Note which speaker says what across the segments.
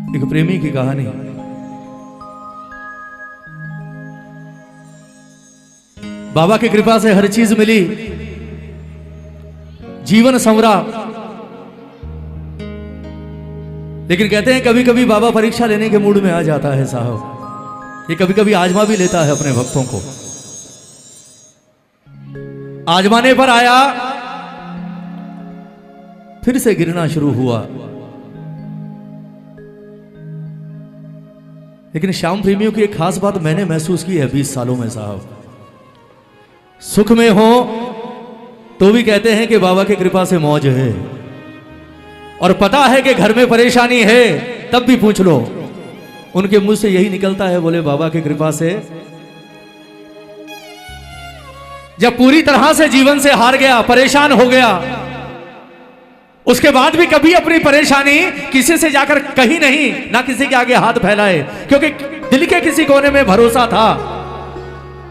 Speaker 1: एक प्रेमी की कहानी। बाबा की कृपा से हर चीज मिली, जीवन संवरा। लेकिन कहते हैं कभी कभी बाबा परीक्षा लेने के मूड में आ जाता है साहब। ये कभी कभी आजमा भी लेता है अपने भक्तों को। आजमाने पर आया, फिर से गिरना शुरू हुआ। लेकिन श्याम प्रेमियों की एक खास बात मैंने महसूस की है 20 सालों में साहब। सुख में हो तो भी कहते हैं कि बाबा की कृपा से मौज है, और पता है कि घर में परेशानी है तब भी पूछ लो, उनके मुंह से यही निकलता है, बोले बाबा की कृपा से। जब पूरी तरह से जीवन से हार गया, परेशान हो गया, उसके बाद भी कभी अपनी परेशानी किसी से जाकर कहीं नहीं, ना किसी के आगे हाथ फैलाए, क्योंकि दिल के किसी कोने में भरोसा था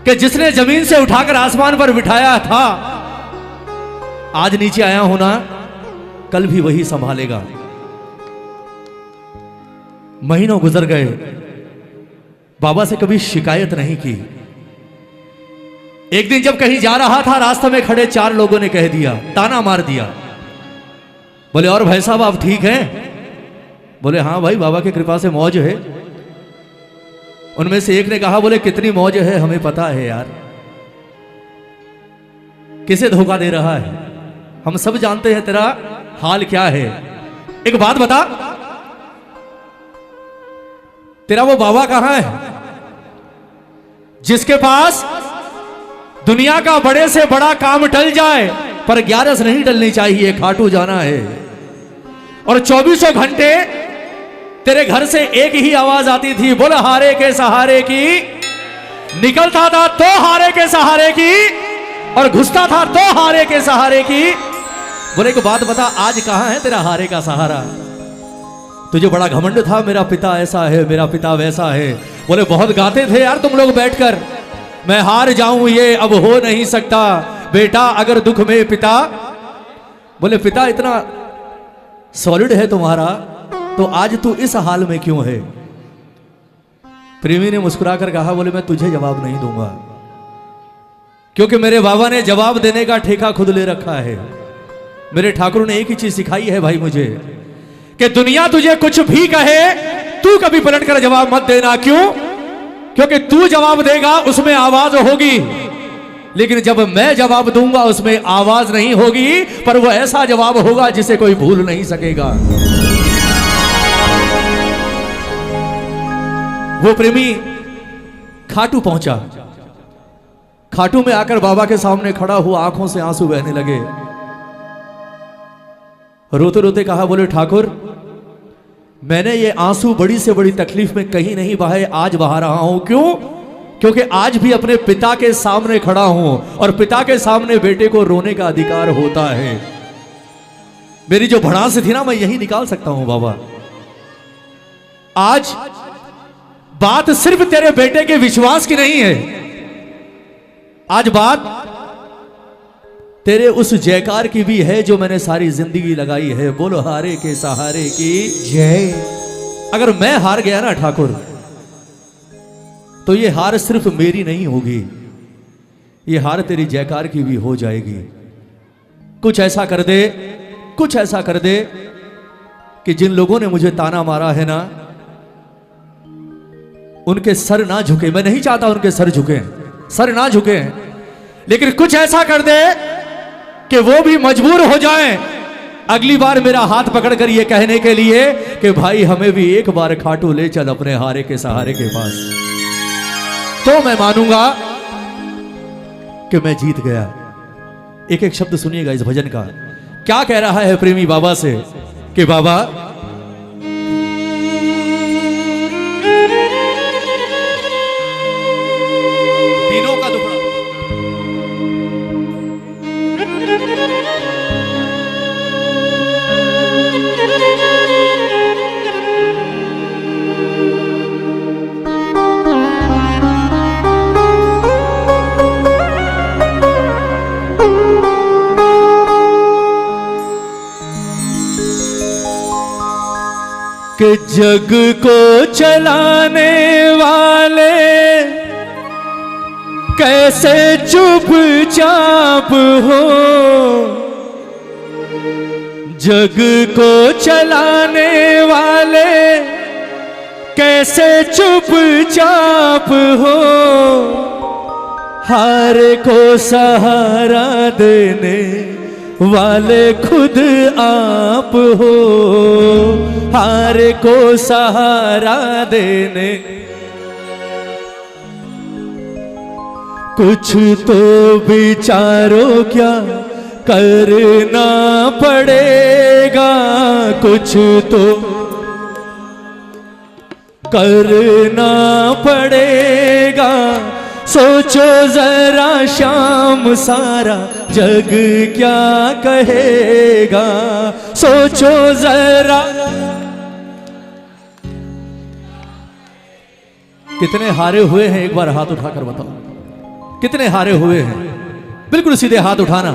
Speaker 1: कि जिसने जमीन से उठाकर आसमान पर बिठाया था, आज नीचे आया हूं ना, कल भी वही संभालेगा। महीनों गुजर गए, बाबा से कभी शिकायत नहीं की। एक दिन जब कहीं जा रहा था, रास्ते में खड़े 4 लोगों ने कह दिया, ताना मार दिया, बोले और भाई साहब आप ठीक हैं? बोले हाँ भाई बाबा की कृपा से मौज है। उनमें से एक ने कहा, बोले कितनी मौज है हमें पता है यार, किसे धोखा दे रहा है, हम सब जानते हैं तेरा हाल क्या है। एक बात बता, तेरा वो बाबा कहां है जिसके पास दुनिया का बड़े से बड़ा काम टल जाए पर 11 नहीं टलनी चाहिए, खाटू जाना है। और 24 घंटे तेरे घर से एक ही आवाज आती थी, बोल हारे के सहारे की। निकलता था तो हारे के सहारे की, और घुसता था तो हारे के सहारे की। बोले एक बात बता, आज कहां है तेरा हारे का सहारा? तुझे बड़ा घमंड था, मेरा पिता ऐसा है, मेरा पिता वैसा है। बोले बहुत गाते थे यार तुम लोग बैठकर, मैं हार जाऊं ये अब हो नहीं सकता, बेटा अगर दुख में पिता। बोले पिता इतना सॉलिड है तुम्हारा, तो आज तू इस हाल में क्यों है? प्रेमी ने मुस्कुराकर कहा, बोले मैं तुझे जवाब नहीं दूंगा, क्योंकि मेरे बाबा ने जवाब देने का ठेका खुद ले रखा है। मेरे ठाकुर ने एक ही चीज सिखाई है भाई मुझे, कि दुनिया तुझे कुछ भी कहे, तू कभी पलटकर जवाब मत देना। क्यों? क्योंकि तू जवाब देगा उसमें आवाज होगी, लेकिन जब मैं जवाब दूंगा उसमें आवाज नहीं होगी, पर वो ऐसा जवाब होगा जिसे कोई भूल नहीं सकेगा। वो प्रेमी खाटू पहुंचा, खाटू में आकर बाबा के सामने खड़ा हुआ, आंखों से आंसू बहने लगे। रोते रोते कहा, बोले ठाकुर मैंने ये आंसू बड़ी से बड़ी तकलीफ में कहीं नहीं बहाए, आज बहा रहा हूं। क्यों? क्योंकि आज भी अपने पिता के सामने खड़ा हूं, और पिता के सामने बेटे को रोने का अधिकार होता है। मेरी जो भड़ास थी ना, मैं यही निकाल सकता हूं बाबा। आज बात सिर्फ तेरे बेटे के विश्वास की नहीं है, आज बात तेरे उस जयकार की भी है जो मैंने सारी जिंदगी लगाई है। बोलो हारे के सहारे की जय। अगर मैं हार गया ना ठाकुर, तो ये हार सिर्फ मेरी नहीं होगी, ये हार तेरी जयकार की भी हो जाएगी। कुछ ऐसा कर दे, कुछ ऐसा कर दे कि जिन लोगों ने मुझे ताना मारा है ना, उनके सर ना झुके। मैं नहीं चाहता उनके सर झुके, सर ना झुके, लेकिन कुछ ऐसा कर दे कि वो भी मजबूर हो जाएं अगली बार मेरा हाथ पकड़कर ये कहने के लिए कि भाई हमें भी एक बार खाटू ले चल अपने हारे के सहारे के पास। तो मैं मानूंगा कि मैं जीत गया। एक एक शब्द सुनिएगा इस भजन का, क्या कह रहा है प्रेमी बाबा से कि बाबा दिनों का दुखड़ा कि जग को चलाने वाले कैसे चुपचाप हो, जग को चलाने वाले कैसे चुपचाप हो, हार को सहारा देने वाले खुद आप हो, हार को सहारा देने। कुछ तो विचारो क्या करना पड़ेगा, कुछ तो करना पड़ेगा। सोचो जरा शाम सारा जग क्या कहेगा, सोचो जरा। कितने हारे हुए हैं एक बार हाथ उठाकर बताओ, कितने हारे हुए हैं? बिल्कुल सीधे हाथ उठाना।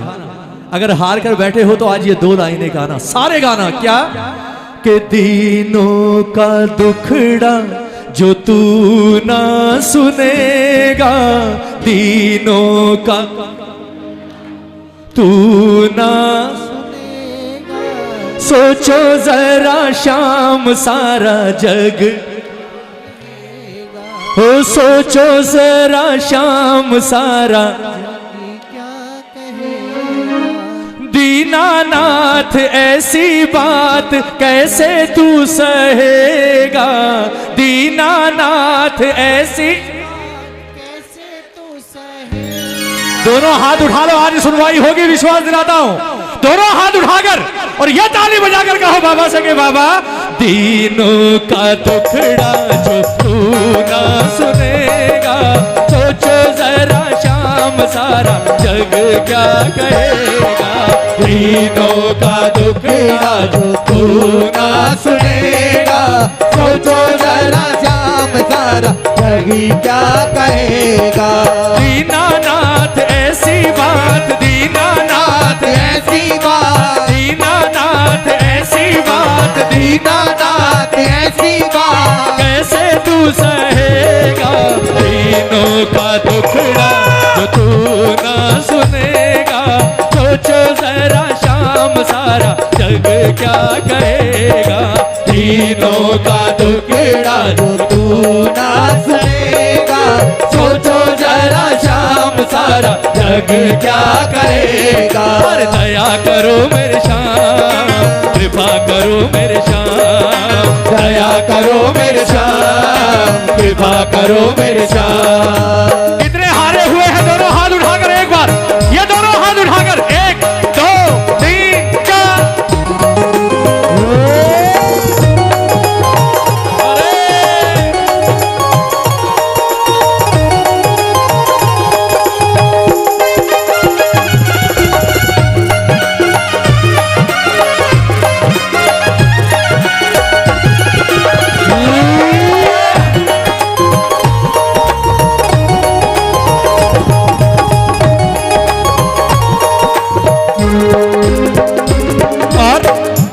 Speaker 1: अगर हार कर बैठे हो तो आज ये 2 लाइनें गाना, सारे गाना। क्या कि दीनों का दुखड़ा जो तू ना सुनेगा, दीनों का तू ना सुनेगा। सोचो जरा शाम सारा जग हो, सोचो जरा शाम सारा दीनानाथ ऐसी बात कैसे तू सहेगा, दीनानाथ ऐसी कैसे तू सहेगा। दोनों हाथ उठा लो, आज सुनवाई होगी, विश्वास दिलाता हूं। दोनों हाथ उठाकर और यह ताली बजाकर कहो बाबा से कि बाबा दीनों का टुकड़ा जो तू ना सुनेगा, सोचो जरा शाम सारा जग क्या कहेगा। दीनों का दुखड़ा जो तू ना सुनेगा, सोचो जरा शाम सारा जग क्या कहेगा। दीनानाथ ऐसी बात, दीनानाथ ऐसी बात, दीनानाथ ऐसी बात, दीनानाथ ऐसी बात कैसे तू सहेगा। दीनों का दुखड़ा जो तू ना सुनेगा, सोचो जरा शाम सारा जग क्या कहेगा। दीनों का दुखड़ा जो तू ना सुनेगा, सोचो जरा शाम सारा जग क्या कहेगा। और दया करो मेरे शाम, कृपा करो मेरे शाम, दया करो मेरे शाम, कृपा करो मेरे शाम। कितने हारे हुए हैं? दोनों हाथ उठाकर एक बार, ये दोनों हाथ उठाकर 1 2 3 4।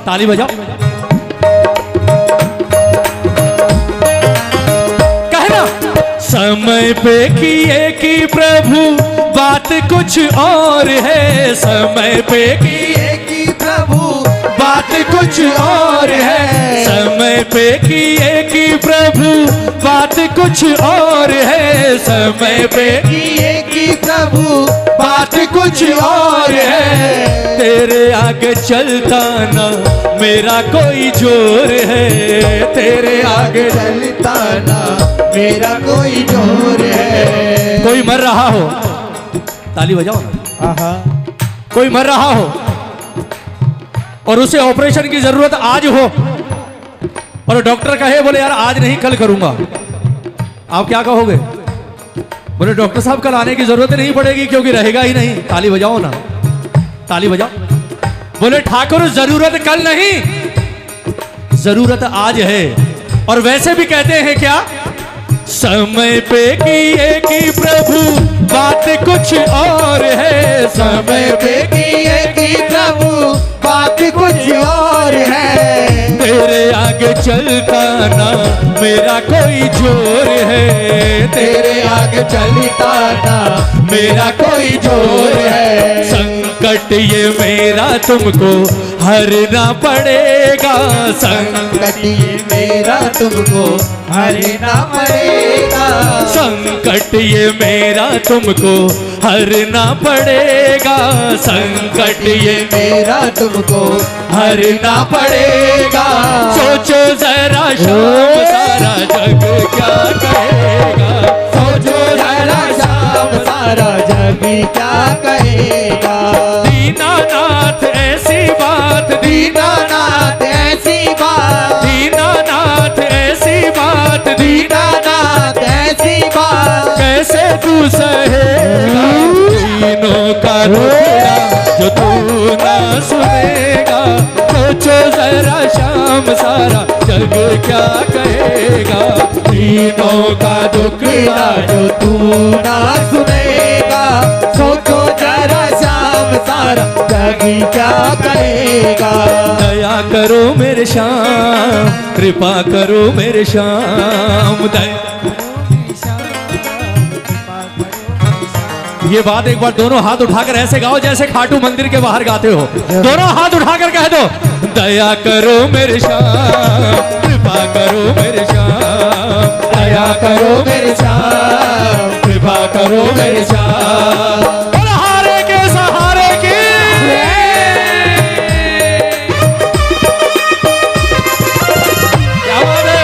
Speaker 1: ताली बजाओ। कहना समय पे किए कि प्रभु बात कुछ और है, समय पे किए कि प्रभु बात कुछ और है, समय पे किए कि प्रभु बात कुछ और है, समय पे किए कि प्रभु बात कुछ और है। तेरे आगे चलता ना मेरा कोई जोर है, तेरे आगे चलता ना मेरा कोई जोर है। कोई मर रहा हो, ताली बजाओ ना। कोई मर रहा हो और उसे ऑपरेशन की जरूरत आज हो और डॉक्टर कहे बोले यार आज नहीं कल करूंगा, आप क्या कहोगे? बोले डॉक्टर साहब कल आने की जरूरत नहीं पड़ेगी क्योंकि रहेगा ही नहीं। ताली बजाओ ना, ताली बजाओ। बोले ठाकुर जरूरत कल नहीं, जरूरत आज है। और वैसे भी कहते हैं क्या, समय पे किए कि प्रभु बात कुछ और है, समय पे किए कि प्रभु बात कुछ और है। तेरे आगे आगे चलता ना मेरा कोई जोर है,
Speaker 2: तेरे आगे चलता ना मेरा कोई जोर है।
Speaker 1: संकट ये मेरा तुमको हरना पड़ेगा,
Speaker 2: संकट ये मेरा तुमको हरना पड़ेगा,
Speaker 1: संकट ये मेरा तुमको हरना पड़ेगा, संकट ये
Speaker 2: मेरा तुमको
Speaker 1: हरना पड़ेगा। सोचो जरा शाम सारा जग क्या कहेगा,
Speaker 2: सोचो जरा शाम सारा जग क्या कहेगा।
Speaker 1: दीनानाथ ऐसी बात,
Speaker 2: दीनानाथ ऐसी बात,
Speaker 1: दीनानाथ ऐसी बात,
Speaker 2: दीनानाथ ऐसी बात,
Speaker 1: कैसे तू सहेगा तीनों का टुकड़ा जो तू ना सुनेगा। सोचो जरा शाम सारा जग क्या कहेगा, तीनों का टुकड़ा
Speaker 2: जो तू ना सुनेगा। सोचो जरा शाम सारा जग क्या कहेगा।
Speaker 1: दया करो मेरे श्याम, कृपा करो मेरे श्याम, दया। ये बात एक बार दोनों हाथ उठाकर ऐसे गाओ जैसे खाटू मंदिर के बाहर गाते हो। दोनों हाथ उठाकर कह दो, दया करो मेरे श्याम, कृपा करो मेरे श्याम, दया करो मेरे श्याम, कृपा करो मेरे श्याम। और हारे के सहारे की क्या बात है।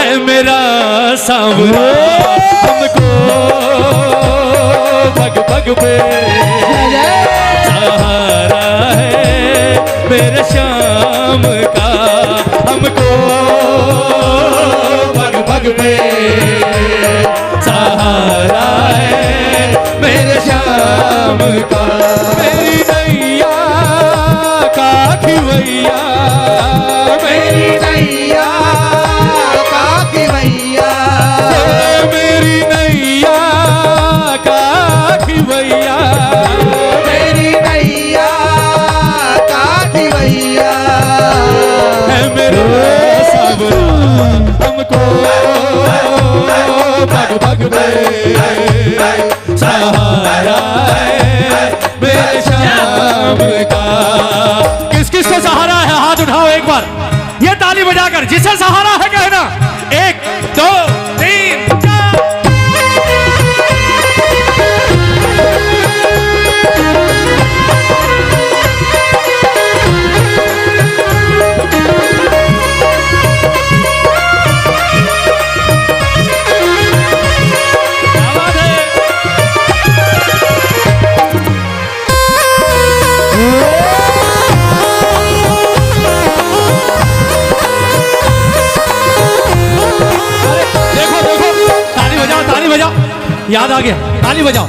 Speaker 1: है मेरा सांवरा हमको पग पग पे सहारा है मेरे श्याम का, हमको पग पग पे सहारा है मेरे श्याम का। मेरी नैया का खिवैया, मेरी नैया
Speaker 2: का खिवैया,
Speaker 1: मेरी नैया का खिवैया,
Speaker 2: मेरी नैया का खिवैया,
Speaker 1: है मेरे सांवरा हमको पग पग पे सहारा है मेरे श्याम का। किस किस को सहारा है हाथ उठाओ एक बार, ये ताली बजाकर जिसे सहारा है कहना। 1 2 3 4। याद आ गया, ताली बजाओ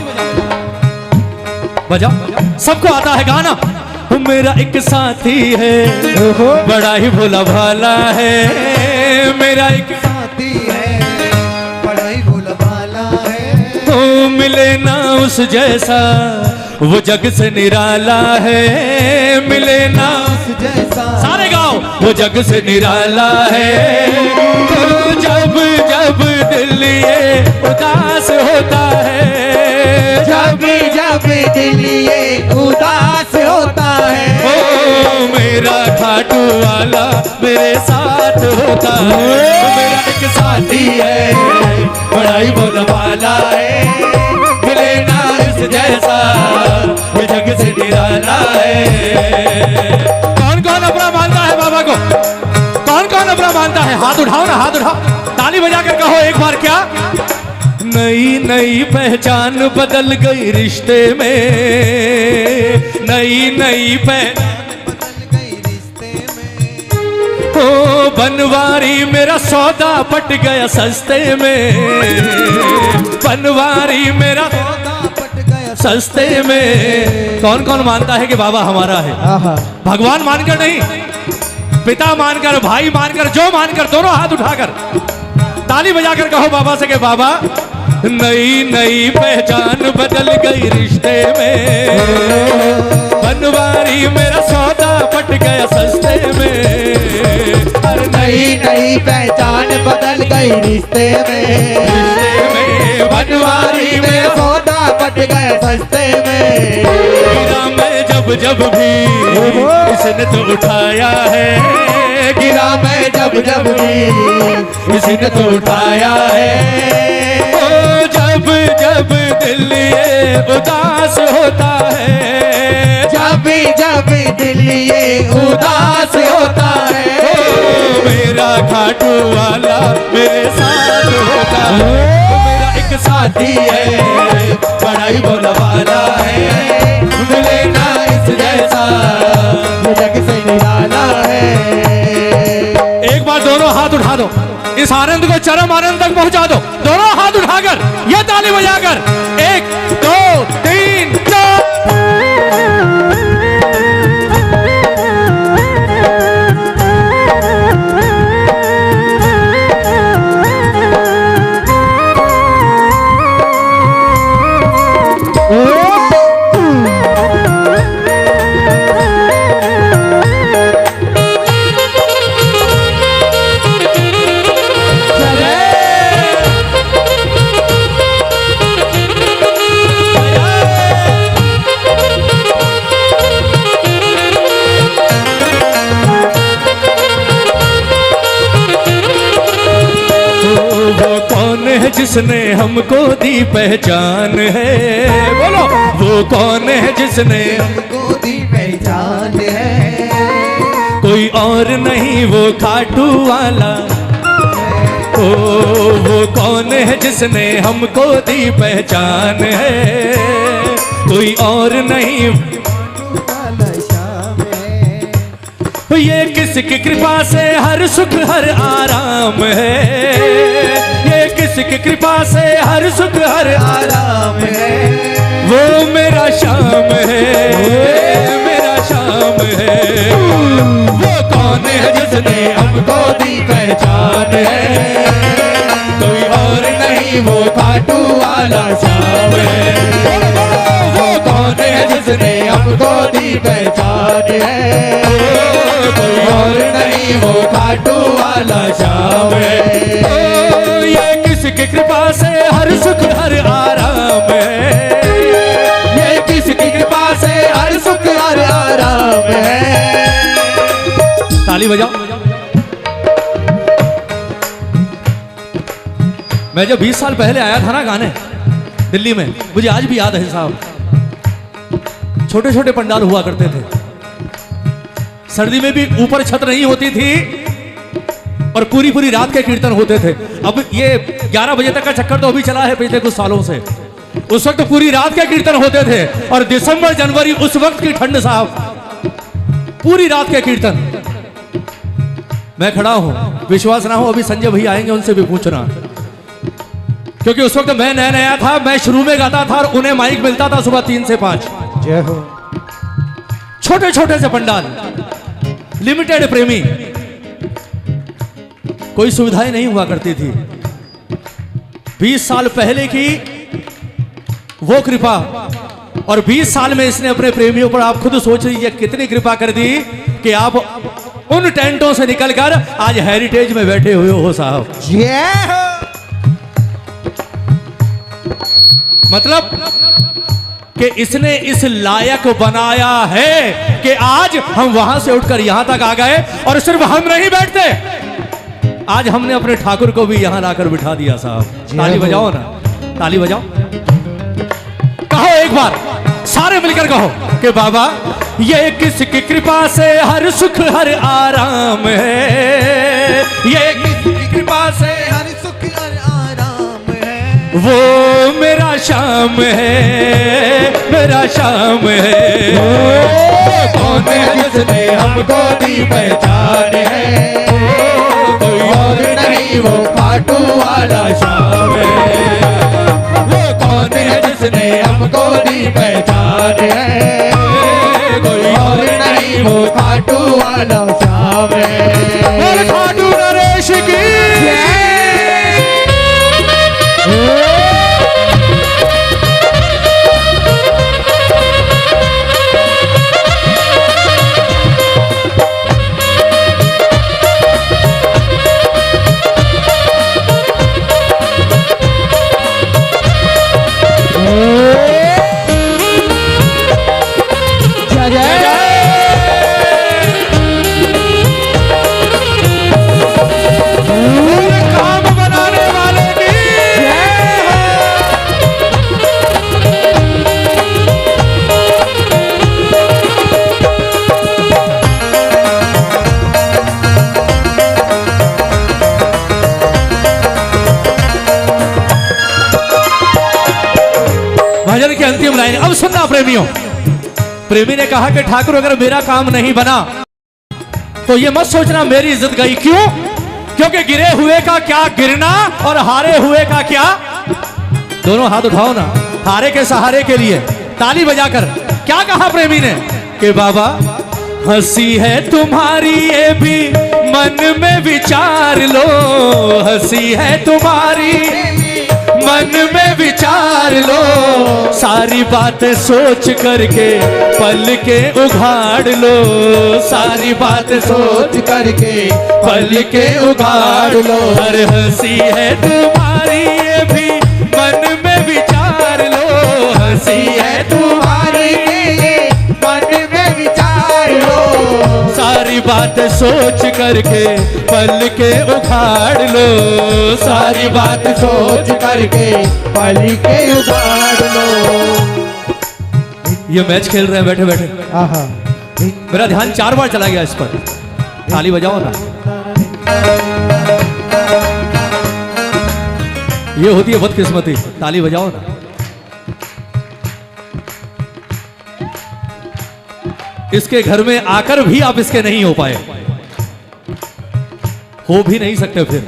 Speaker 1: बजाओ। सबको आता है गाना। मेरा एक साथी है बड़ा ही भोला भाला है, मेरा एक
Speaker 2: साथी है बड़ा ही भोला भाला है।
Speaker 1: ओ मिले ना उस जैसा वो जग से निराला है, मिले ना
Speaker 2: उस जैसा,
Speaker 1: सारे गाओ, वो जग से निराला है। तो जब जब दिल ये उदास होता है,
Speaker 2: जब जब दिल ये उदास होता है,
Speaker 1: ओ मेरा खाटू वाला मेरे साथ होता है। मेरा एक साथी है बड़ा ही भोला भाला है, मिले ना इस जैसा ये जग से निराला है। कौन कौन अपना मानता है बाबा को? कौन कौन अपना मानता है। हाथ उठाओ ना, हाथ उठाओ, ताली बजाकर कहो एक बार क्या। नई नई पहचान बदल गई रिश्ते में, नई नई पहचान बदल गई रिश्ते में। ओ बनवारी मेरा सौदा पट गया सस्ते में, बनवारी मेरा सौदा पट गया सस्ते में। कौन कौन मानता है कि बाबा हमारा है? भगवान मानकर नहीं, पिता मानकर, भाई मानकर, जो मानकर, दोनों हाथ उठाकर ताली बजाकर कहो बाबा से कि बाबा नई नई पहचान बदल गई रिश्ते में, बनवारी मेरा सौदा पट गया सस्ते में।
Speaker 2: अरे नई नई पहचान बदल गई रिश्ते में, बनवारी मेरा सौदा पट गया सस्ते में।
Speaker 1: गिरा मैं जब जब भी इसने तो उठाया है,
Speaker 2: गिरा मैं जब जब भी
Speaker 1: इसने तो उठाया है। ओ जब जब दिल ये उदास होता है,
Speaker 2: जब दिल ये उदास होता है।
Speaker 1: ओ मेरा खाटू वाला मेरे साथ होता है। मेरा एक साथी है, बड़ा ही बोला वाला है, मिले ना इस जैसा
Speaker 2: जग से निराला है।
Speaker 1: एक बार दोनों हाथ उठा दो, इस आनंद को चरम आनंद तक पहुंचा दो। दोनों हाथ उठाकर ये ताली बजाकर 1 2 3 4। जिसने हमको दी पहचान है, बोलो वो कौन है जिसने
Speaker 2: हमको दी पहचान है।
Speaker 1: कोई और नहीं वो खाटू वाला। ओ वो कौन है जिसने हमको दी पहचान है, कोई और नहीं। ये किसकी कृपा से हर सुख हर आराम है, ये किसकी कृपा से हर सुख हर
Speaker 2: आराम है।
Speaker 1: वो मेरा शाम है, मेरा शाम है। वो कौन है जिसने
Speaker 2: हमको दी पहचान है,
Speaker 1: कोई और नहीं
Speaker 2: वो खाटू वाला शाम है। वो कौन है जिसने हमको दी पहचान है, कोई और नहीं वो खाटू वाला शाम है।
Speaker 1: ये किसकी कृपा से हर सुख हर आराम है,
Speaker 2: ये किसकी कृपा से हर सुख हर आराम है।
Speaker 1: ताली बजाओ। मैं जब 20 साल पहले आया था ना गाने दिल्ली में, मुझे आज भी याद है साहब, छोटे छोटे पंडाल हुआ करते थे, सर्दी में भी ऊपर छत नहीं होती थी और पूरी पूरी रात के कीर्तन होते थे। अब ये 11 बजे तक का चक्कर तो अभी चला है पिछले कुछ सालों से, उस वक्त पूरी रात के कीर्तन होते थे। और दिसंबर जनवरी उस वक्त की ठंड साहब, पूरी रात के कीर्तन। मैं खड़ा हूं, विश्वास ना हो अभी संजय भैया आएंगे उनसे भी पूछना, क्योंकि उस वक्त मैं नया नया था, मैं शुरू में गाता था और उन्हें माइक मिलता था सुबह 3 से 5।
Speaker 2: जय हो।
Speaker 1: छोटे छोटे से पंडाल, लिमिटेड प्रेमी, कोई सुविधाएं नहीं हुआ करती थी। 20 साल पहले की वो कृपा, और 20 साल में इसने अपने प्रेमियों पर, आप खुद सोच लीजिए कितनी कृपा कर दी कि आप उन टेंटों से निकलकर आज हेरिटेज में बैठे हुए हो साहब।
Speaker 2: जय हो।
Speaker 1: मतलब कि इसने इस लायक बनाया है कि आज हम वहां से उठकर यहां तक आ गए। और सिर्फ हम नहीं बैठते, आज हमने अपने ठाकुर को भी यहां लाकर बिठा दिया साहब। ताली बजाओ ना, ताली बजाओ, कहो एक बार सारे मिलकर कहो कि बाबा ये किसकी कृपा से हर सुख हर आराम है, ये
Speaker 2: किसकी कृपा से हर सुख हर आराम है।
Speaker 1: वो मेरा श्याम है, मेरा श्याम है।
Speaker 2: कौन है जिसने हमको दी पहचान है, कोई और नहीं वो खाटू वाला श्याम है। वो कौन है जिसने हमको दी पहचान है, कोई और नहीं वो खाटू वाला श्याम है।
Speaker 1: खाटू नरेश की भजन की अंतिम लाइन अब सुनना प्रेमियों। प्रेमी ने कहा कि ठाकुर अगर मेरा काम नहीं बना तो ये मत सोचना मेरी इज्जत गई। क्यों? क्योंकि गिरे हुए का क्या गिरना और हारे हुए का क्या। दोनों हाथ उठाओ ना हारे के सहारे के लिए ताली बजाकर। क्या कहा प्रेमी ने कि बाबा हंसी है तुम्हारी ये भी मन में विचार लो, हंसी है तुम्हारी मन में विचार लो, सारी बातें सोच करके पल के उघाड़ लो, सारी बातें सोच करके पल के उघाड़ लो। हर हंसी है तुम्हारी ये भी मन में विचार लो, हंसी है तुम्हारी मन में विचार लो, सारी बातें सोच करके पल के उखाड़ लो, सारी बात सोच करके पल के उखाड़ लो। ये मैच खेल रहे हैं बैठे बैठे, मेरा ध्यान 4 बार चला गया इस पर। ताली बजाओ ना। ये होती है बदकिस्मती। ताली बजाओ ना। इसके घर में आकर भी आप इसके नहीं हो पाए, हो भी नहीं सकते। फिर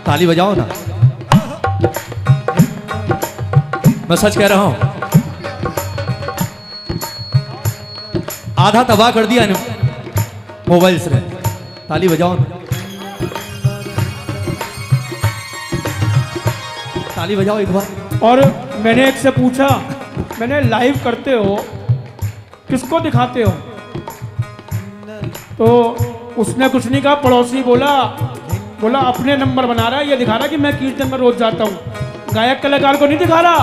Speaker 1: ताली बजाओ ना। मैं सच कह रहा हूं, आधा तबाह कर दिया मोबाइल से। ताली बजाओ ना। ताली बजाओ एक बार।
Speaker 3: और मैंने एक से पूछा, मैंने लाइव करते हो किसको दिखाते हो? तो उसने कुछ नहीं कहा। पड़ोसी बोला अपने नंबर बना रहा है, ये दिखा रहा कि मैं कीर्तन में रोज जाता हूँ। गायक कलाकार को नहीं दिखा रहा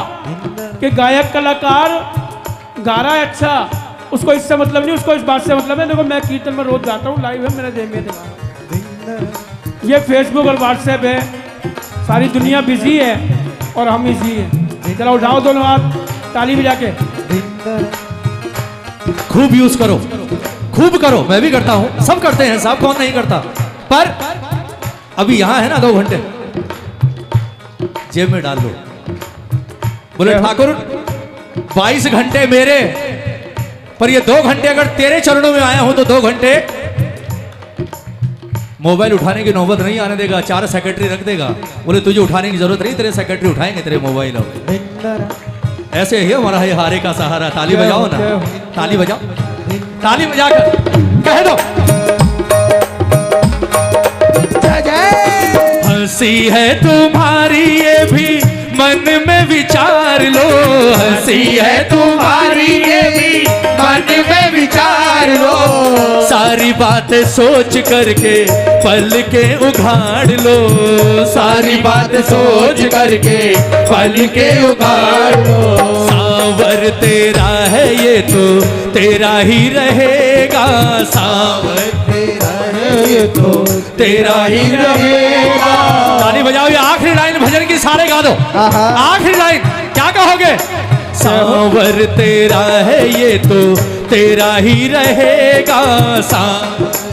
Speaker 3: कि गायक कलाकार गा रहा है अच्छा, उसको इससे मतलब नहीं, उसको इस बात से मतलब है देखो मैं कीर्तन में रोज जाता हूँ, लाइव है मेरे जेब में दिखा रहा। ये फेसबुक और व्हाट्सएप है, सारी दुनिया बिजी है और हम इजी है। चलो उठाओ दोनों हाथ, ताली बजा के।
Speaker 1: खूब यूज करो, खूब करो। मैं भी करता हूं, सब करते हैं, सब कौन नहीं करता। पर अभी यहां है ना 2 घंटे, जेब में डाल लो। बोले ठाकुर 22 घंटे मेरे, पर ये 2 घंटे अगर तेरे चरणों में आया हूं तो 2 घंटे मोबाइल उठाने की नौबत नहीं आने देगा। 4 सेक्रेटरी रख देगा। बोले तुझे उठाने की जरूरत नहीं, तेरे सेक्रेटरी उठाएंगे तेरे मोबाइल। ऐसे ही हमारा ये हारे का सहारा। ताली बजाओ ना, ताली बजाओ, ताली बजाकर कह दो हंसी है तुम्हारी ये भी मन में विचार लो, हंसी है तुम्हारी ये भी मन में विचार लो, सारी बातें सोच करके पल के उघाड़ लो, सारी बात सोच करके पल के उघाड़ लो। सावर तेरा है ये तो तेरा ही रहेगा, सावर तेरा है ये तो तेरा ही रहेगा। ताली बजाओ। ये आखिरी लाइन भजन की, सारे गा दो। आखिरी लाइन क्या कहोगे? सावर तेरा है ये तो तेरा ही रहेगा, सावर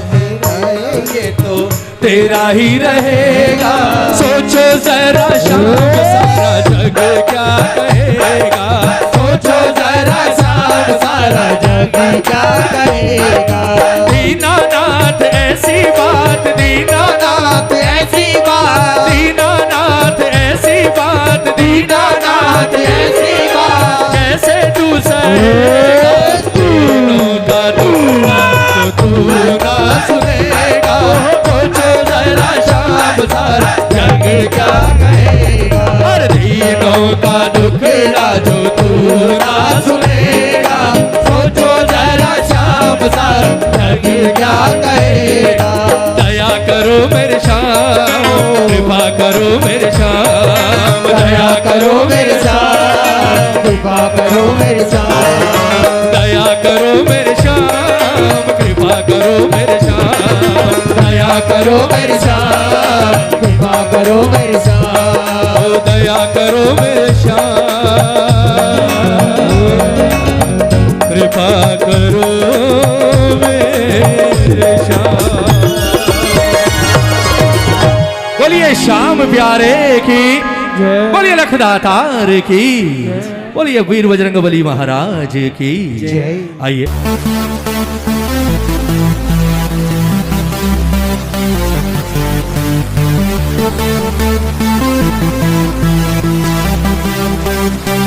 Speaker 1: ये तो तेरा ही रहेगा। सोचो जरा शाम सारा जग क्या कहेगा।
Speaker 2: सोचो जरा शाम सारा जग क्या कहेगा।
Speaker 1: दीनानाथ ऐसी बात, दीनानाथ
Speaker 2: ऐसी बात,
Speaker 1: दीनानाथ ऐसी बात, दीनानाथ
Speaker 2: ऐसी बात,
Speaker 1: कैसे तू सहेगा। तीनों का दुख तो तू ना सुनेगा। सोचो जरा शाम सारा जग क्या कहेगा। हर तीनों का दुखड़ा जो तू ना सुनेगा। सोचो जरा शाम सारा जग क्या कहेगा। दया करो मेरे श्याम, कृपा करो मेरे श्याम, दया करो मेरे श्याम,
Speaker 2: कृपा करो मेरे साथ।
Speaker 1: दया करो मेरे श्याम, कृपा करो मेरे श्याम, दया
Speaker 2: करो मेरे साथ, कृपा करो मेरे साथ।
Speaker 1: ओ दया करो मेरे श्याम, कृपा करो मेरे श्याम। बोलिए श्याम प्यारे की,
Speaker 3: जय।
Speaker 1: बोलिए लखदातार की, बोलिए वीर बजरंग बली महाराज की।
Speaker 2: जय।
Speaker 1: आइए